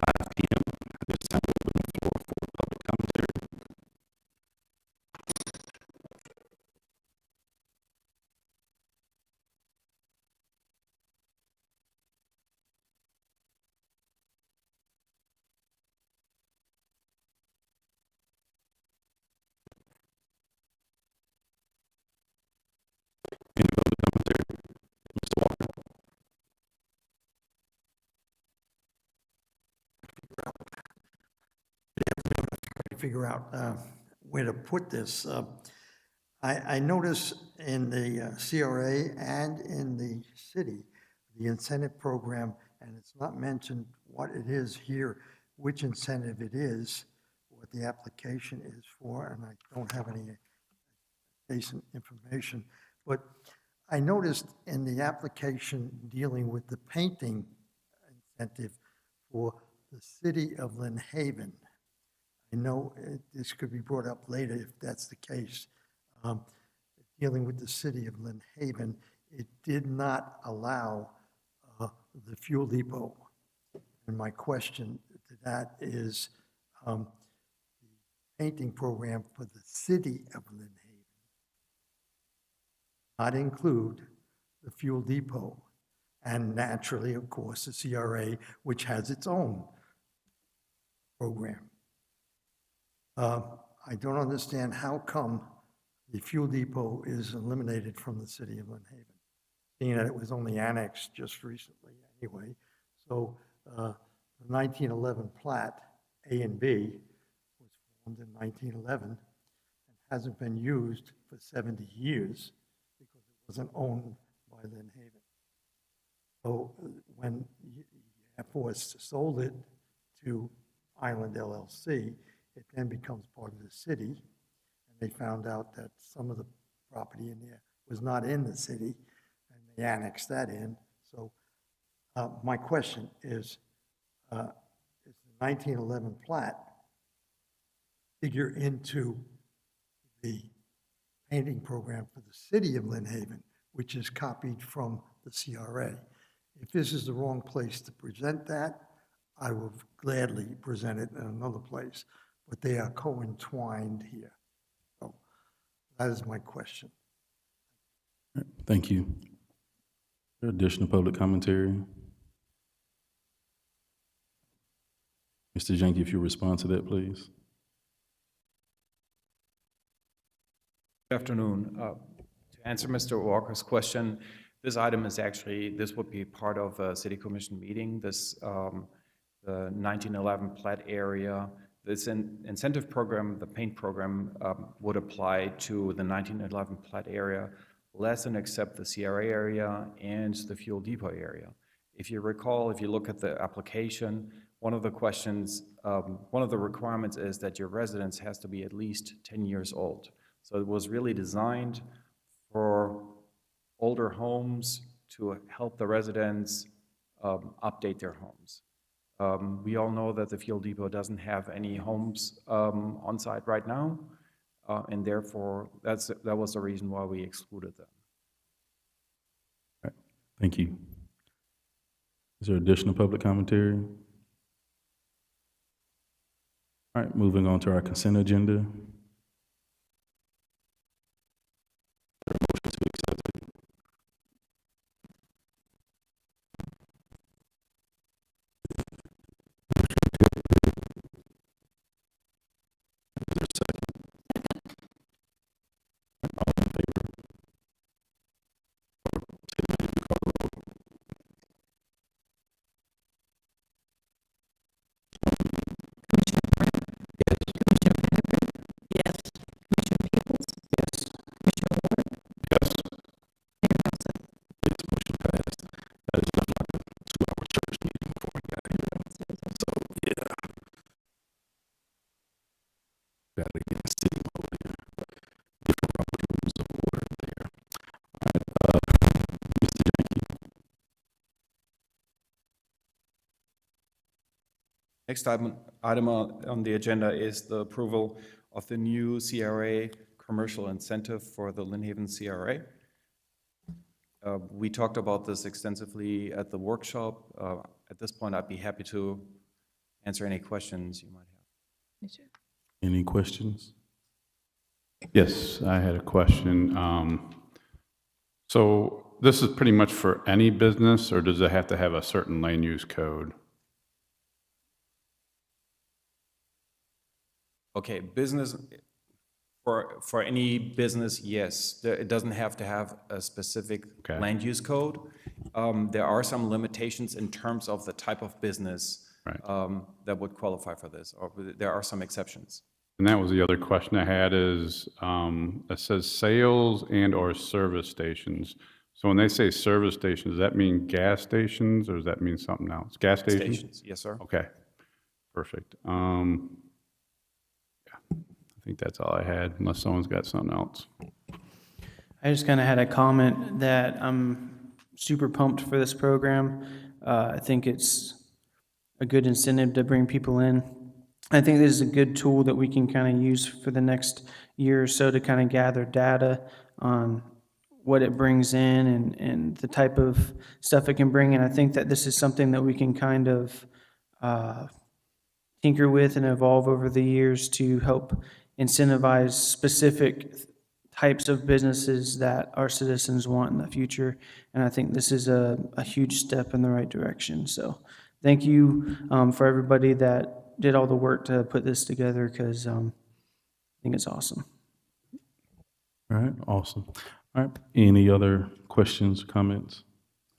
5 p.m. At this time, we'll open the floor for public commentary. Any public commentary? Mr. Walker? Figure out where to put this. I notice in the CRA and in the city, the incentive program, and it's not mentioned what it is here, which incentive it is, what the application is for, and I don't have any decent information. But I noticed in the application dealing with the painting incentive for the city of Lynn Haven, I know this could be brought up later if that's the case. Dealing with the city of Lynn Haven, it did not allow the fuel depot. And my question to that is, the painting program for the city of Lynn Haven not include the fuel depot, and naturally, of course, the CRA, which has its own program. I don't understand how come the fuel depot is eliminated from the city of Lynn Haven, seeing that it was only annexed just recently anyway. So the 1911 plat, A and B, was formed in 1911 and hasn't been used for 70 years because it wasn't owned by Lynn Haven. So when Air Force sold it to Island LLC, it then becomes part of the city, and they found out that some of the property in there was not in the city, and they annexed that in. So my question is the 1911 plat figure into the painting program for the city of Lynn Haven, which is copied from the CRA? If this is the wrong place to present that, I will gladly present it in another place, but they are co-entwined here. So that is my question. Thank you. Additional public commentary? Mr. Jenke, if you respond to that, please. Good afternoon. To answer Mr. Walker's question, this item is actually, this would be part of a city commission meeting. This, the 1911 plat area, this incentive program, the paint program, would apply to the 1911 plat area, less and except the CRA area and the fuel depot area. If you recall, if you look at the application, one of the questions, one of the requirements is that your residence has to be at least 10 years old. So it was really designed for older homes to help the residents update their homes. We all know that the fuel depot doesn't have any homes on site right now, and therefore that was the reason why we excluded them. All right. Thank you. Is there additional public commentary? All right, moving on to our consent agenda. Motion to accept it. Is there a second? All in favor? Or say the name and call the roll. Yes. Commissioner Peoples? Yes. Commissioner Ward? Yes. Mayor Nelson? Yes, motion passed. That is not like a 2-hour church meeting before we got here. So, yeah. Gotta get the city mode here. Different Robert rules of order there. All right, Mr. Jenke. Next item on the agenda is the approval of the new CRA commercial incentive for the Lynn Haven CRA. We talked about this extensively at the workshop. At this point, I'd be happy to answer any questions you might have. Any questions? Yes, I had a question. So this is pretty much for any business, or does it have to have a certain land use code? Okay, business, for any business, yes. It doesn't have to have a specific Okay. land use code. There are some limitations in terms of the type of business Right. that would qualify for this, or there are some exceptions. And that was the other question I had is, it says sales and or service stations. So when they say service stations, does that mean gas stations or does that mean something else? Gas stations? Stations, yes, sir. Okay, perfect. Yeah, I think that's all I had, unless someone's got something else. I just kind of had a comment that I'm super pumped for this program. I think it's a good incentive to bring people in. I think this is a good tool that we can kind of use for the next year or so to kind of gather data on what it brings in and the type of stuff it can bring in. I think that this is something that we can kind of tinker with and evolve over the years to help incentivize specific types of businesses that our citizens want in the future. And I think this is a huge step in the right direction. So thank you for everybody that did all the work to put this together, because I think it's awesome. All right, awesome. All right, any other questions, comments?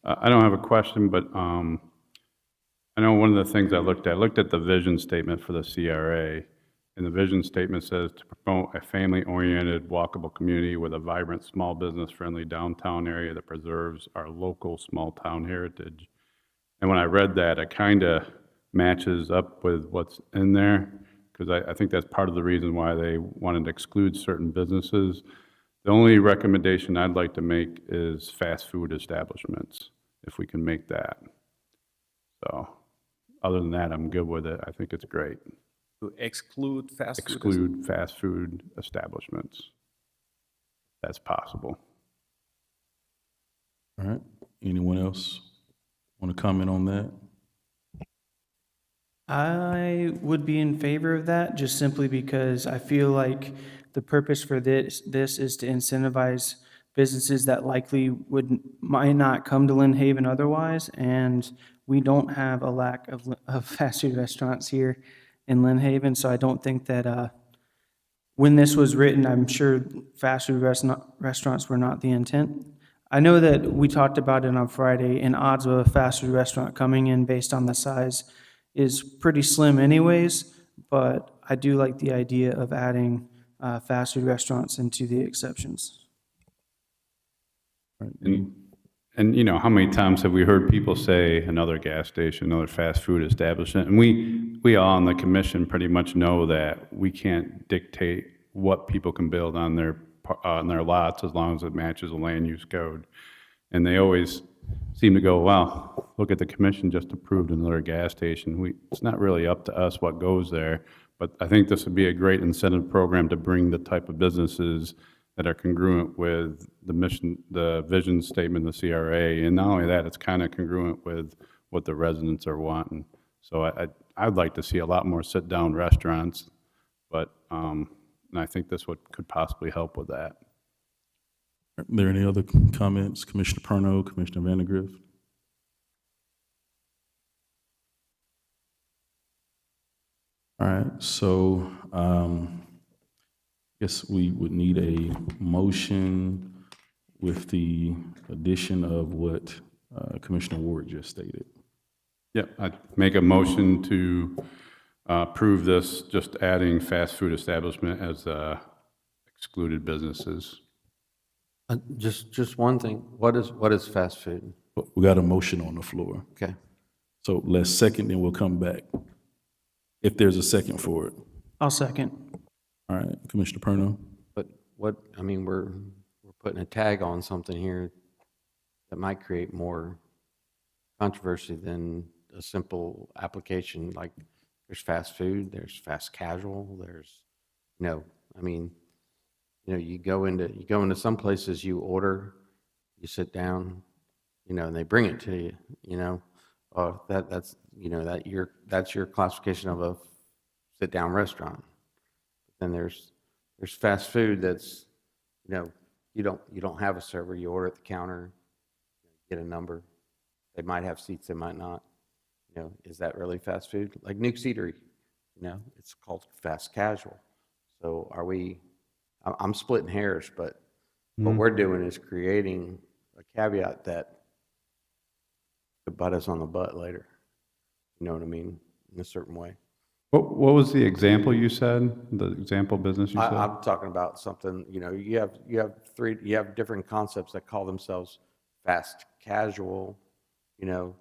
I don't have a question, but I know one of the things I looked at the vision statement for the CRA, and the vision statement says to promote a family-oriented, walkable community with a vibrant, small business-friendly downtown area that preserves our local small-town heritage. And when I read that, it kind of matches up with what's in there, because I think that's part of the reason why they wanted to exclude certain businesses. The only recommendation I'd like to make is fast food establishments, if we can make that. So, other than that, I'm good with it. I think it's great. To exclude fast food. Exclude fast food establishments. That's possible. All right. Anyone else want to comment on that? I would be in favor of that, just simply because I feel like the purpose for this is to incentivize businesses that likely might not come to Lynn Haven otherwise, and we don't have a lack of fast food restaurants here in Lynn Haven, so I don't think that when this was written, I'm sure fast food restaurants were not the intent. I know that we talked about it on Friday, and odds of a fast food restaurant coming in based on the size is pretty slim anyways, but I do like the idea of adding fast food restaurants into the exceptions. All right. And you know, how many times have we heard people say another gas station, another fast food establishment? And we all on the commission pretty much know that we can't dictate what people can build on their lots as long as it matches the land use code. And they always seem to go, well, look at the commission just approved another gas station. It's not really up to us what goes there, but I think this would be a great incentive program to bring the type of businesses that are congruent with the mission, the vision statement of the CRA. And not only that, it's kind of congruent with what the residents are wanting. So I'd like to see a lot more sit-down restaurants, but and I think this could possibly help with that. Are there any other comments? Commissioner Perno, Commissioner Vandegrift? All right, so guess we would need a motion with the addition of what Commissioner Ward just stated. Yeah, I'd make a motion to approve this, just adding fast food establishment as excluded businesses. Just one thing. What is fast food? But we got a motion on the floor. Okay. So let's second, then we'll come back. If there's a second for it. I'll second. All right, Commissioner Perno? But I mean, we're putting a tag on something here that might create more controversy than a simple application. Like, there's fast food, there's fast casual, I mean, you go into some places, you order, you sit down, and they bring it to you, That's, you know, that's your classification of a sit-down restaurant. Then there's fast food that's, you know, you don't have a server, you order at the counter, get a number. They might have seats, they might not. You know, is that really fast food? Like Nuke's Eatery, you know, it's called fast casual. So I'm splitting hairs, but what we're doing is creating a caveat that could butt us on the butt later. You know what I mean? In a certain way. What was the example you said? The example business you said? I'm talking about something, you know, you have different concepts that call themselves fast casual, you know,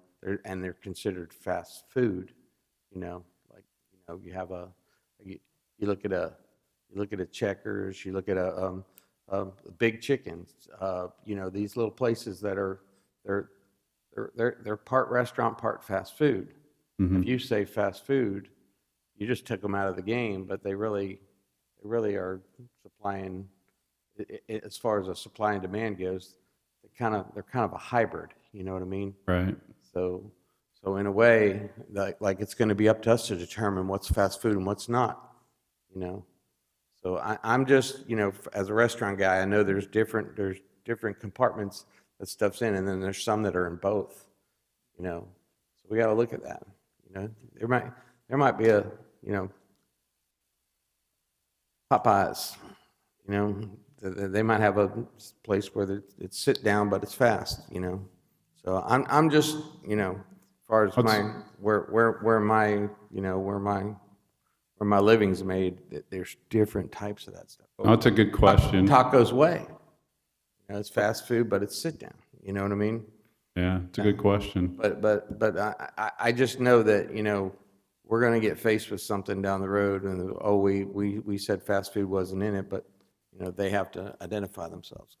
and they're considered fast food, you know, like, you know, you have you look at a Checkers, you look at a Big Chickens, you know, these little places that are, they're part restaurant, part fast food. If you say fast food, you just took them out of the game, but they really are supplying, as far as a supply and demand goes, they're kind of a hybrid, you know what I mean? Right. So in a way, like it's going to be up to us to determine what's fast food and what's not, you know? So I'm just, you know, as a restaurant guy, I know there's different compartments that stuff's in, and then there's some that are in both, you know? So we got to look at that, you know? There might be a, you know, Popeyes, you know, they might have a place where it's sit down, but it's fast, you know. So I'm just, you know, as far as where my living's made, there's different types of that stuff. Oh, that's a good question. Tacos Way, you know, it's fast food, but it's sit down. You know what I mean? Yeah, it's a good question. But I just know that, you know, we're going to get faced with something down the road, and we said fast food wasn't in it, but you know they have to identify themselves.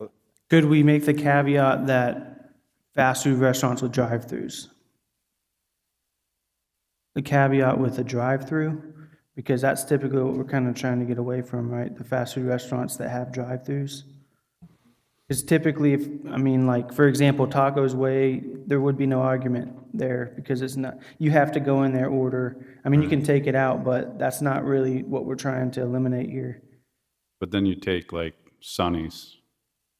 Could we make the caveat that fast food restaurants with drive-throughs? The caveat with the drive-through, because that's typically what we're kind of trying to get away from, right? The fast food restaurants that have drive-throughs. Because typically, like, for example, Tacos Way, there would be no argument there because it's not, you have to go in there, order. I mean, you can take it out, but that's not really what we're trying to eliminate here. But then you take like Sonny's.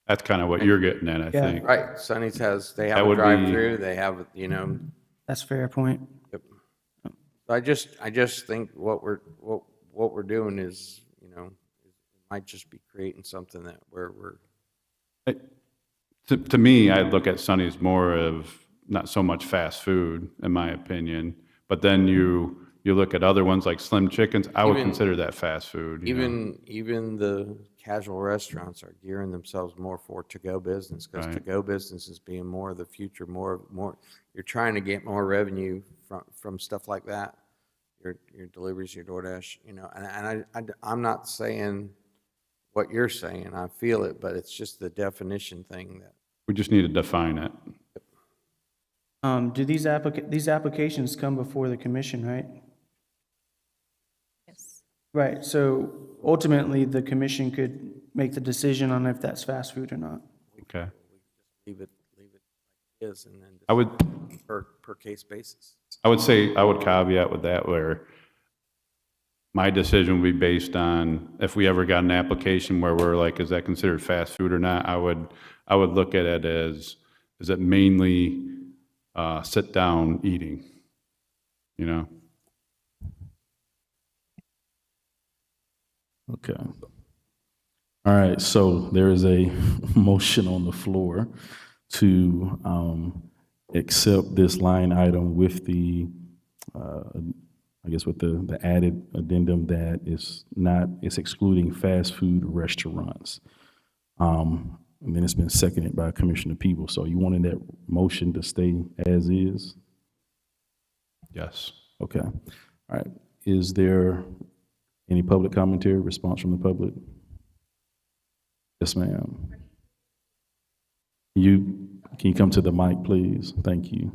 That's kind of what you're getting at, I Yeah. think. Right, Sonny's they have That a would be- drive-through. They have, you know. That's a fair point. I just think what we're doing is, you know, might just be creating something that we're. To me, I look at Sonny's more of not so much fast food, in my opinion. But then you look at other ones like Slim Chickens. I would Even- consider that fast food. you know? Even the casual restaurants are gearing themselves more for to-go business, because Right. to-go business is being more of the future, more, you're trying to get more revenue from stuff like that. Your deliveries, your DoorDash, you know, and I'm not saying what you're saying, I feel it, but it's just the definition thing that. We just need to define it. Do these applications come before the commission, right? Yes. Right, so ultimately, the commission could make the decision on if that's fast food or not. Okay. Leave it like it is, and then I would, just per case basis. I would say, I would caveat with that where my decision would be based on if we ever got an application where we're like, is that considered fast food or not? I would look at it as, is it mainly sit down eating? You know? Okay. All right, so there is a motion on the floor to accept this line item with the, I guess with the added addendum that it's excluding fast food restaurants. And then it's been seconded by Commissioner Peebles. So you wanted that motion to stay as is? Yes. Okay. All right. Is there any public commentary, response from the public? Yes, ma'am. Can you come to the mic, please? Thank you.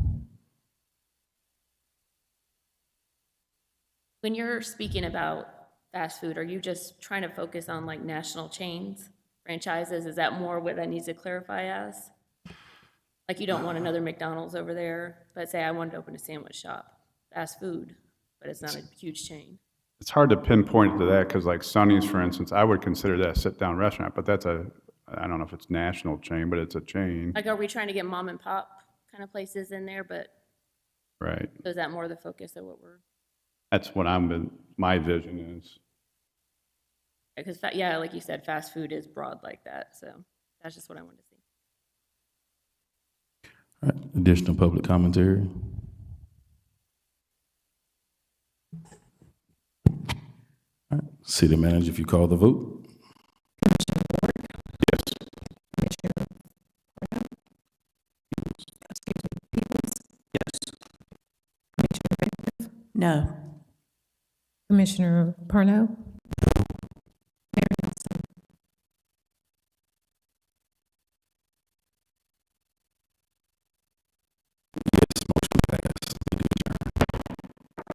When you're speaking about fast food, are you just trying to focus on like national chains, franchises? Is that more what that needs to clarify as? Like, you don't want another McDonald's over there, but say I wanted to open a sandwich shop, fast food, but it's not a huge chain. It's hard to pinpoint to that because like Sonny's, for instance, I would consider that a sit-down restaurant, but that's I don't know if it's national chain, but it's a chain, Like, are we trying to get mom and pop kind of places in there, but right? is that more the focus of what we're, That's what my vision is. because, yeah, like you said, fast food is broad like that, so that's just what I wanted to see. All right, additional public commentary? All right, city manager, if you call the vote. No. Commissioner Parno?